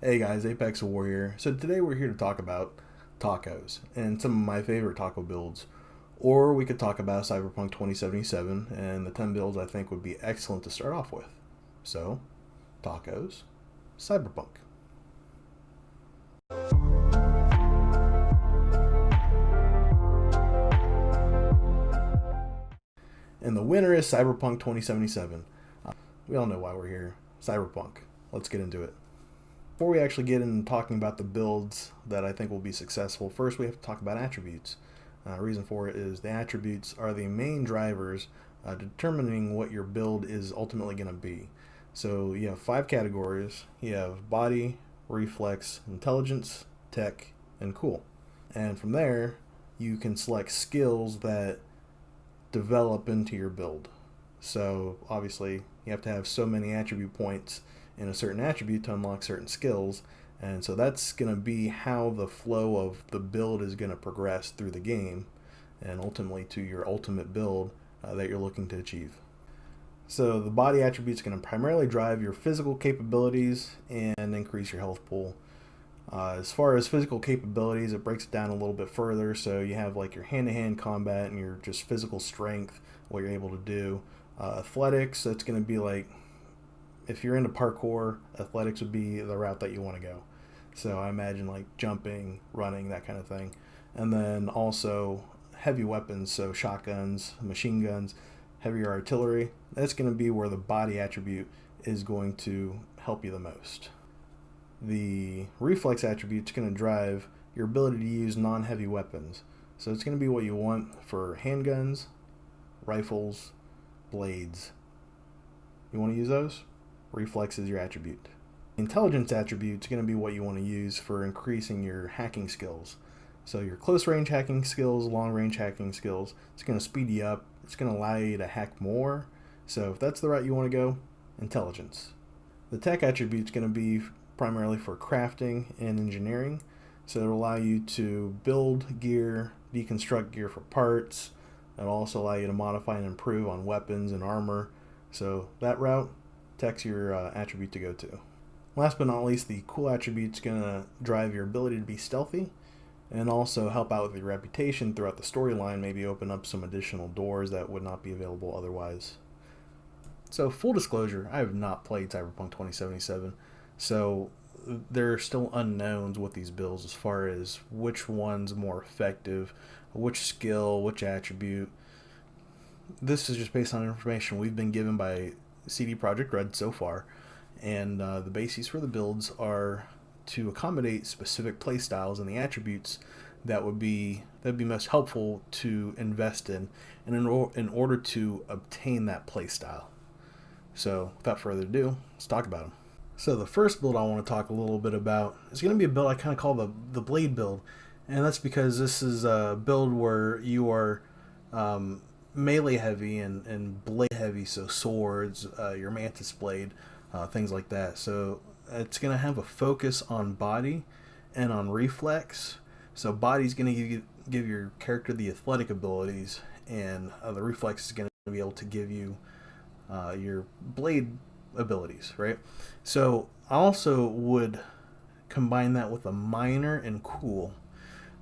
Hey guys, Apex Warrior. So today we're here to talk about tacos and some of my favorite taco builds. Or we could talk about Cyberpunk 2077 and the 10 builds I think would be excellent to start off with. So, tacos, Cyberpunk. And the winner is Cyberpunk 2077. We all know why we're here. Cyberpunk. Let's get into it. Before we actually get into talking about the builds that I think will be successful, first we have to talk about attributes. Reason for it is the attributes are the main drivers determining what your build is ultimately going to be. So you have five categories. You have body, reflex, intelligence, tech, and cool. And from there, you can select skills that develop into your build. So obviously, you have to have so many attribute points in a certain attribute to unlock certain skills. And so that's going to be how the flow of the build is going to progress through the game and ultimately to your ultimate build that you're looking to achieve. So the body attribute is going to primarily drive your physical capabilities and increase your health pool. As far as physical capabilities, it breaks it down a little bit further. So you have like your hand-to-hand combat and your just physical strength, what you're able to do. Athletics, that's going to be like, if you're into parkour, athletics would be the route that you want to go. So I imagine like jumping, running, that kind of thing. And then also heavy weapons, so shotguns, machine guns, heavier artillery. That's going to be where the body attribute is going to help you the most. The reflex attribute is going to drive your ability to use non-heavy weapons. So it's going to be what you want for handguns, rifles, blades. You want to use those? Reflex is your attribute. Intelligence attribute is going to be what you want to use for increasing your hacking skills. So your close range hacking skills, long range hacking skills, it's going to speed you up. It's going to allow you to hack more. So if that's the route you want to go, intelligence. The tech attribute is going to be primarily for crafting and engineering. So it'll allow you to build gear, deconstruct gear for parts. It'll also allow you to modify and improve on weapons and armor. So that route, tech's your attribute to go to. Last but not least, the cool attribute is going to drive your ability to be stealthy and also help out with your reputation throughout the storyline, maybe open up some additional doors that would not be available otherwise. So full disclosure, I have not played Cyberpunk 2077, so there are still unknowns with these builds as far as which one's more effective, which skill, which attribute. This is just based on information we've been given by CD Projekt Red so far, and the bases for the builds are to accommodate specific playstyles and the attributes that would be most helpful to invest in, and in order to obtain that playstyle. So without further ado, let's talk about them. So the first build I want to talk a little bit about is going to be a build I kind of call the blade build, and that's because this is a build where you are melee heavy and blade heavy, so swords, your mantis blade, things like that. So it's going to have a focus on body and on reflex. So body's going to give your character the athletic abilities, and the reflex is going to be able to give you your blade abilities, right? So I also would combine that with a minor and cool.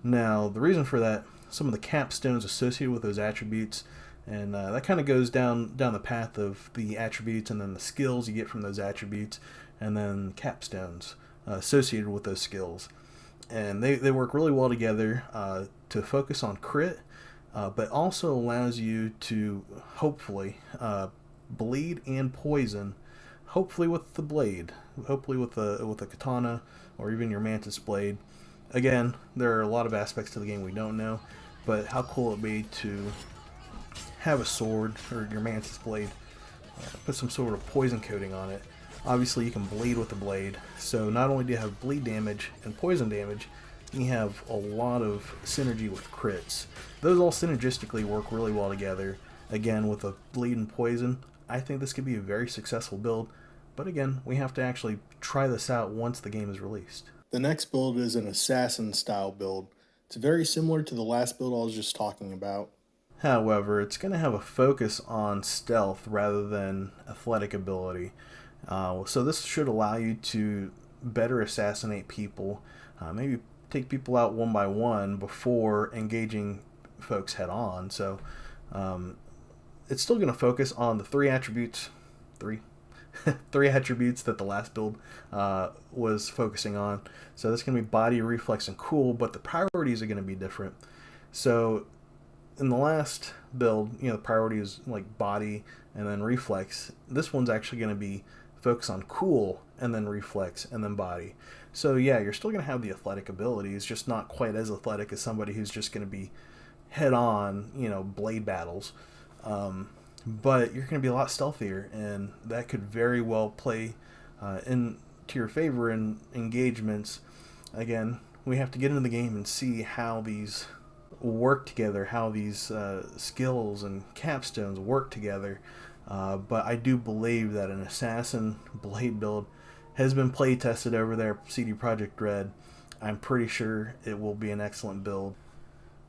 Now the reason for that, some of the capstones associated with those attributes, and that kind of goes down the path of the attributes and then the skills you get from those attributes, and then capstones associated with those skills. And they work really well together to focus on crit, but also allows you to hopefully bleed and poison, hopefully with the blade, hopefully with a katana or even your mantis blade. Again, there are a lot of aspects to the game we don't know, but how cool it would be to have a sword or your mantis blade, put some sort of poison coating on it. Obviously you can bleed with the blade, so not only do you have bleed damage and poison damage, you have a lot of synergy with crits. Those all synergistically work really well together. Again, with a bleed and poison, I think this could be a very successful build, but again, we have to actually try this out once the game is released. The next build is an assassin style build. It's very similar to the last build I was just talking about. However, it's going to have a focus on stealth rather than athletic ability. So this should allow you to better assassinate people, maybe take people out one by one before engaging folks head on. So it's still going to focus on the three attributes, three attributes that the last build was focusing on. So that's going to be body, reflex, and cool, but the priorities are going to be different. So in the last build, the priority is like body and then reflex. This one's actually going to be focus on cool and then reflex and then body. So yeah, you're still going to have the athletic abilities, just not quite as athletic as somebody who's just going to be head on, blade battles. But you're going to be a lot stealthier, and that could very well play into your favor in engagements. Again, we have to get into the game and see how these work together, how these skills and capstones work together. But I do believe that an assassin blade build has been play tested over there at CD Projekt Red. I'm pretty sure it will be an excellent build.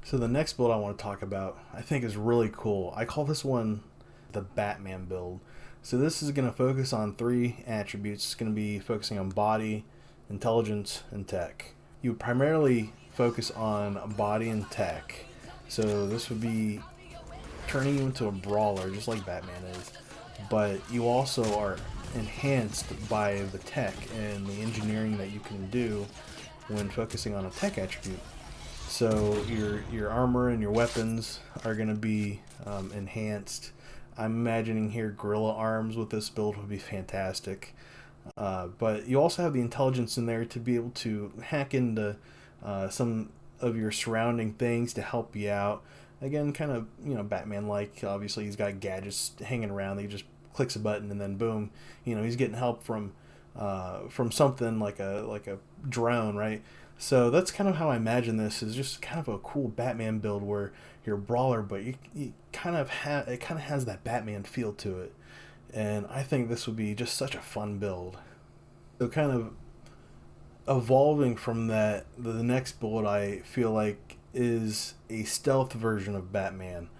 So the next build I want to talk about, I think, is really cool. I call this one the Batman build. So this is going to focus on three attributes. It's going to be focusing on body, intelligence, and tech. You primarily focus on body and tech. So this would be turning you into a brawler, just like Batman is. But you also are enhanced by the tech and the engineering that you can do when focusing on a tech attribute. So your armor and your weapons are going to be enhanced. I'm imagining here gorilla arms with this build would be fantastic. But you also have the intelligence in there to be able to hack into some of your surrounding things to help you out. Again, kind of Batman-like. Obviously, he's got gadgets hanging around. He just clicks a button and then boom, he's getting help from something like a drone, right? So that's kind of how I imagine this, is just kind of a cool Batman build where you're a brawler, but you kind of it kind of has that Batman feel to it, and I think this would be just such a fun build. So kind of evolving from that, the next build I feel like is a stealth version of Batman.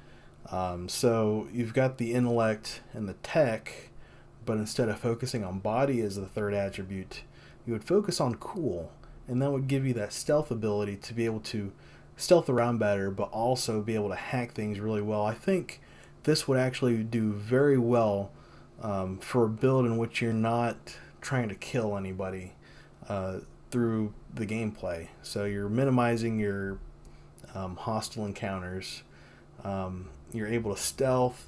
So you've got the intellect and the tech, but instead of focusing on body as the third attribute, you would focus on cool. And that would give you that stealth ability to be able to stealth around better, but also be able to hack things really well. I think this would actually do very well for a build in which you're not trying to kill anybody through the gameplay. So you're minimizing your hostile encounters. You're able to stealth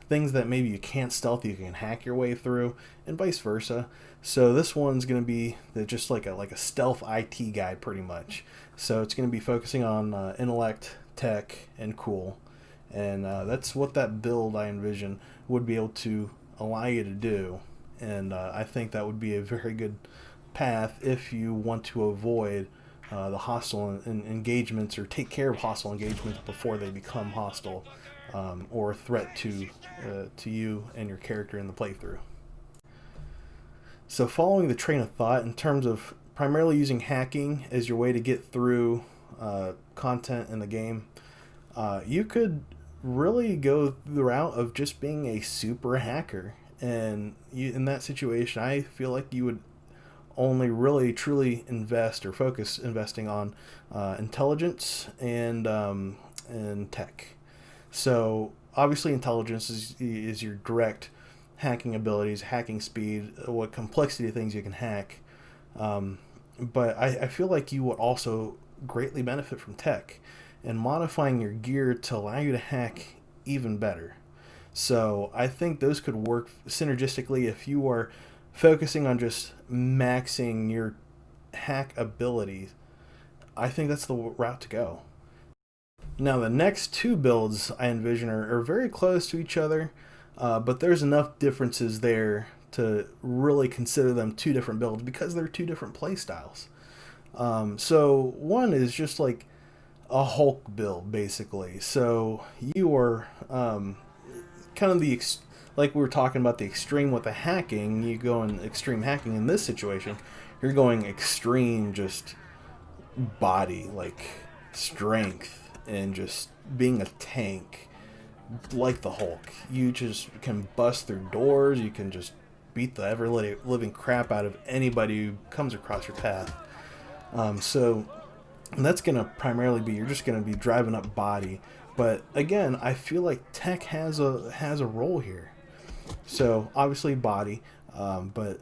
things that maybe you can't stealth, you can hack your way through, and vice versa. So this one's going to be just like a stealth IT guide, pretty much. So it's going to be focusing on intellect, tech, and cool. And that's what that build I envision would be able to allow you to do. And I think that would be a very good path if you want to avoid the hostile engagements, or take care of hostile engagements before they become hostile or a threat to you and your character in the playthrough. So following the train of thought in terms of primarily using hacking as your way to get through content in the game, you could really go the route of just being a super hacker. And in that situation, I feel like you would only really truly invest or focus investing on intelligence and tech. So obviously intelligence is your direct hacking abilities, hacking speed, what complexity of things you can hack. But I feel like you would also greatly benefit from tech and modifying your gear to allow you to hack even better. So I think those could work synergistically if you are focusing on just maxing your hack abilities. I think that's the route to go. Now the next two builds I envision are very close to each other, but there's enough differences there to really consider them two different builds because they're two different play styles. So one is just like a Hulk build, basically. So you are kind of like we were talking about the extreme with the hacking. You go in extreme hacking. In this situation, you're going extreme just body, like strength, and just being a tank like the Hulk. You just can bust through doors. You can just beat the ever living crap out of anybody who comes across your path. So that's going to primarily be, you're just going to be driving up body. But again, I feel like tech has a role here. So obviously body, but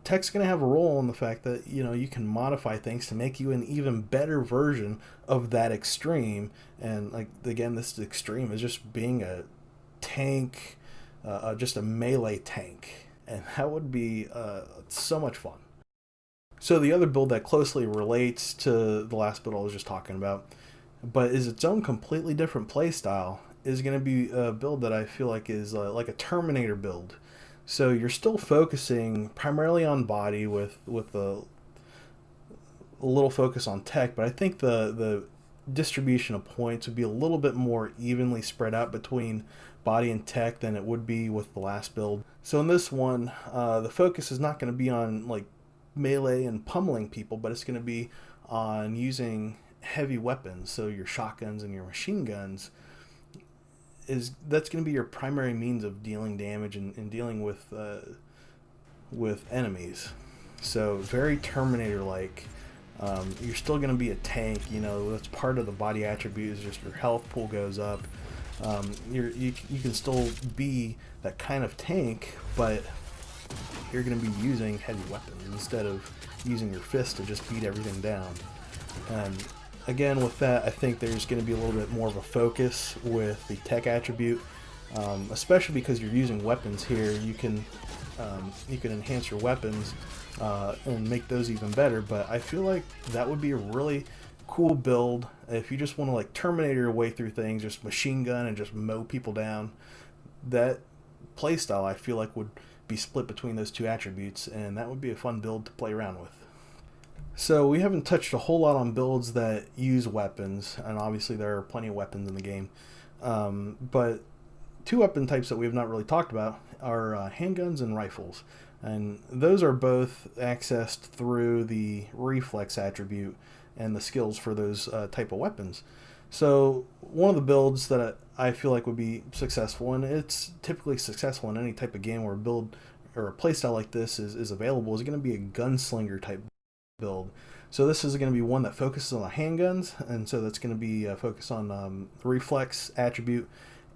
tech's going to have a role in the fact that, you know, you can modify things to make you an even better version of that extreme. And like, again, this extreme is just being a tank, just a melee tank. And that would be so much fun. So the other build that closely relates to the last build I was just talking about, but is its own completely different playstyle, is going to be a build that I feel like is like a Terminator build. So you're still focusing primarily on body with a little focus on tech, but I think the distribution of points would be a little bit more evenly spread out between body and tech than it would be with the last build. So in this one, the focus is not going to be on like melee and pummeling people, but it's going to be on using heavy weapons. So your shotguns and your machine guns, that's going to be your primary means of dealing damage and dealing with enemies. So very Terminator like. You're still going to be a tank, you know, that's part of the body attribute, is just your health pool goes up. You can still be that kind of tank, but you're going to be using heavy weapons instead of using your fist to just beat everything down. And again, with that, I think there's going to be a little bit more of a focus with the tech attribute, especially because you're using weapons here. You can enhance your weapons and make those even better, but I feel like that would be a really cool build if you just want to like Terminator your way through things, just machine gun and just mow people down. That playstyle I feel like would be split between those two attributes, and that would be a fun build to play around with. So we haven't touched a whole lot on builds that use weapons, and obviously there are plenty of weapons in the game, but two weapon types that we have not really talked about are handguns and rifles, and those are both accessed through the reflex attribute and the skills for those type of weapons. So one of the builds that I feel like would be successful, and it's typically successful in any type of game where a build or a playstyle like this is available, is going to be a gunslinger type build. So this is going to be one that focuses on the handguns, and so that's going to be focused on the reflex attribute,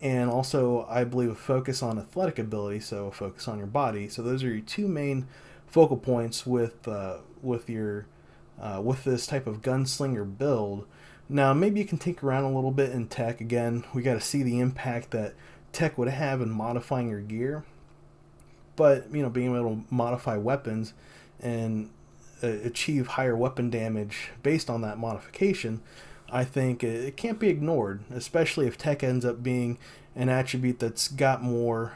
and also I believe a focus on athletic ability, so a focus on your body. So those are your two main focal points with this type of gunslinger build. Now maybe you can tinker around a little bit in tech. Again, we got to see the impact that tech would have in modifying your gear, but you know, being able to modify weapons and achieve higher weapon damage based on that modification, I think it can't be ignored, especially if tech ends up being an attribute that's got more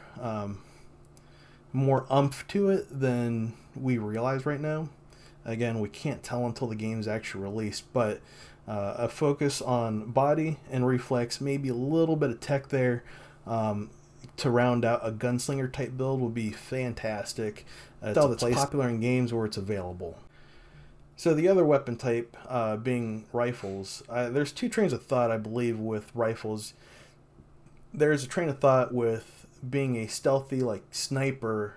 oomph to it than we realize right now. Again, we can't tell until the game is actually released, but a focus on body and reflex, maybe a little bit of tech there, to round out a gunslinger type build would be fantastic. It's popular in games where it's available. So the other weapon type being rifles. There's two trains of thought, I believe, with rifles. There's a train of thought with being a stealthy, like sniper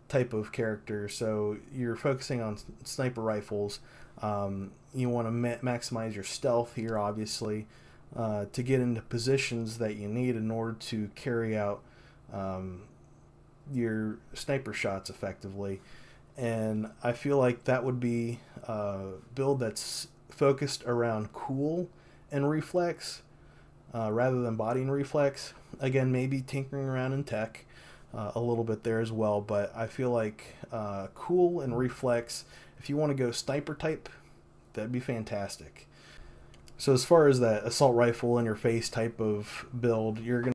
type of character. So you're focusing on sniper rifles. You want to maximize your stealth here, obviously, to get into positions that you need in order to carry out your sniper shots effectively. And I feel like that would be a build that's focused around cool and reflex rather than body and reflex. Again, maybe tinkering around in tech a little bit there as well, but I feel like cool and reflex, if you want to go sniper type, that'd be fantastic. So as far as that assault rifle in your face type of build, you're going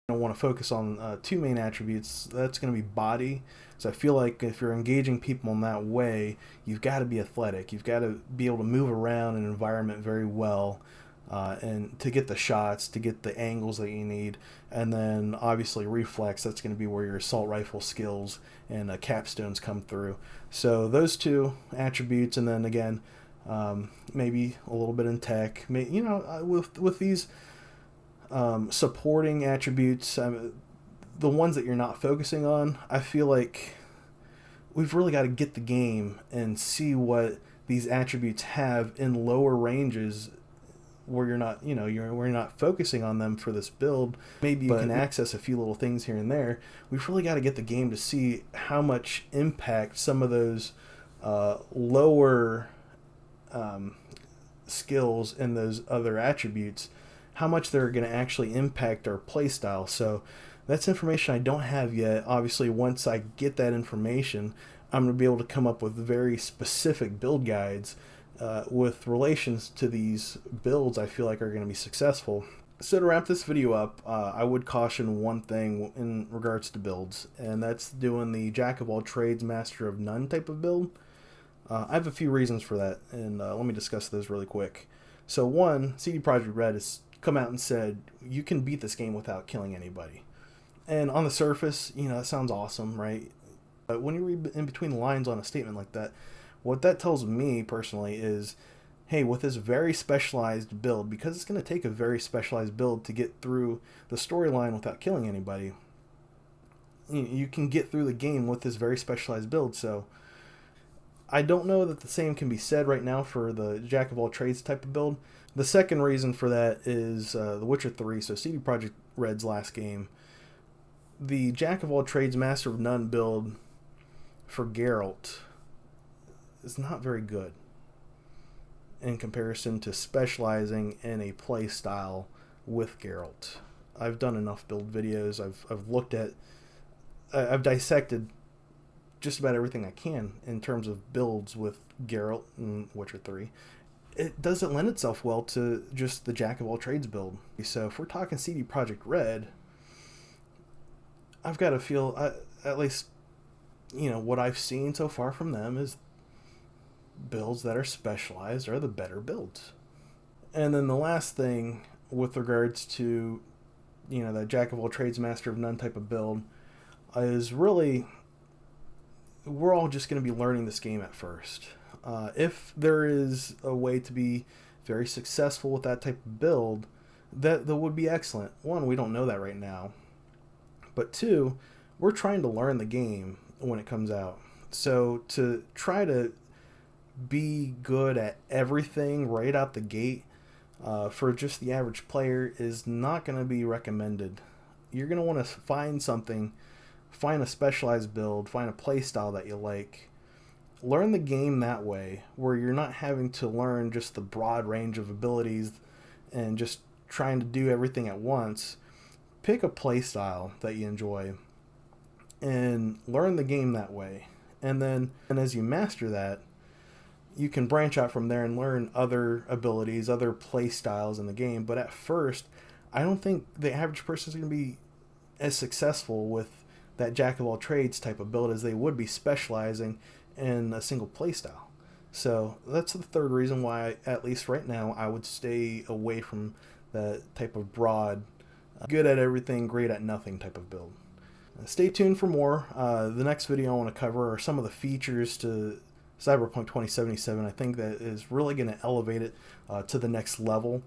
to want to focus on two main attributes. That's going to be body. So I feel like if you're engaging people in that way, you've got to be athletic. You've got to be able to move around an environment very well, and to get the shots, to get the angles that you need. And then obviously reflex, that's going to be where your assault rifle skills and capstones come through. So those two attributes, and then again, maybe a little bit in tech. You know, with these supporting attributes, the ones that you're not focusing on, I feel like we've really got to get the game and see what these attributes have in lower ranges where you're not, we're not focusing on them for this build. Maybe you can access a few little things here and there. We've really got to get the game to see how much impact some of those lower skills and those other attributes, how much they're going to actually impact our playstyle. So that's information I don't have yet. Obviously, once I get that information, I'm going to be able to come up with very specific build guides with relations to these builds I feel like are going to be successful. So to wrap this video up, I would caution one thing in regards to builds, and that's doing the jack of all trades, master of none type of build. I have a few reasons for that, and let me discuss those really quick. So one, CD Projekt Red has come out and said you can beat this game without killing anybody. And on the surface, that sounds awesome, right? But when you read in between the lines on a statement like that, what that tells me personally is, hey, with this very specialized build, because it's going to take a very specialized build to get through the storyline without killing anybody, you can get through the game with this very specialized build. So I don't know that the same can be said right now for the jack of all trades type of build. The second reason for that is The Witcher 3, so CD Projekt Red's last game. The jack of all trades, master of none build for Geralt is not very good in comparison to specializing in a play style with Geralt. I've done enough build videos. I've dissected just about everything I can in terms of builds with Geralt in Witcher 3. It doesn't lend itself well to just the jack of all trades build. So if we're talking CD Projekt Red, I've got to feel, at least, what I've seen so far from them is builds that are specialized are the better builds. And then the last thing with regards to, that jack of all trades, master of none type of build is really, we're all just going to be learning this game at first. If there is a way to be very successful with that type of build, that would be excellent. One, we don't know that right now. But two, we're trying to learn the game when it comes out. So to try to be good at everything right out the gate for just the average player is not going to be recommended. You're going to want to find something, find a specialized build, find a play style that you like. Learn the game that way, where you're not having to learn just the broad range of abilities and just trying to do everything at once. Pick a play style that you enjoy and learn the game that way. And as you master that, you can branch out from there and learn other abilities, other play styles in the game. But at first, I don't think the average person is going to be as successful with that jack of all trades type of build as they would be specializing in a single play style. So that's the third reason why, at least right now, I would stay away from that type of broad, good at everything, great at nothing type of build. Stay tuned for more. The next video I want to cover are some of the features to Cyberpunk 2077. I think that is really going to elevate it to the next level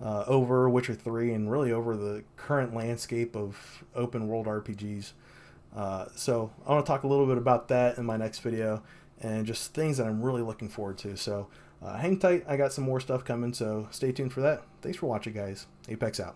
over Witcher 3 and really over the current landscape of open world RPGs. So I want to talk a little bit about that in my next video and just things that I'm really looking forward to. So hang tight. I got some more stuff coming, so stay tuned for that. Thanks for watching, guys. Apex out.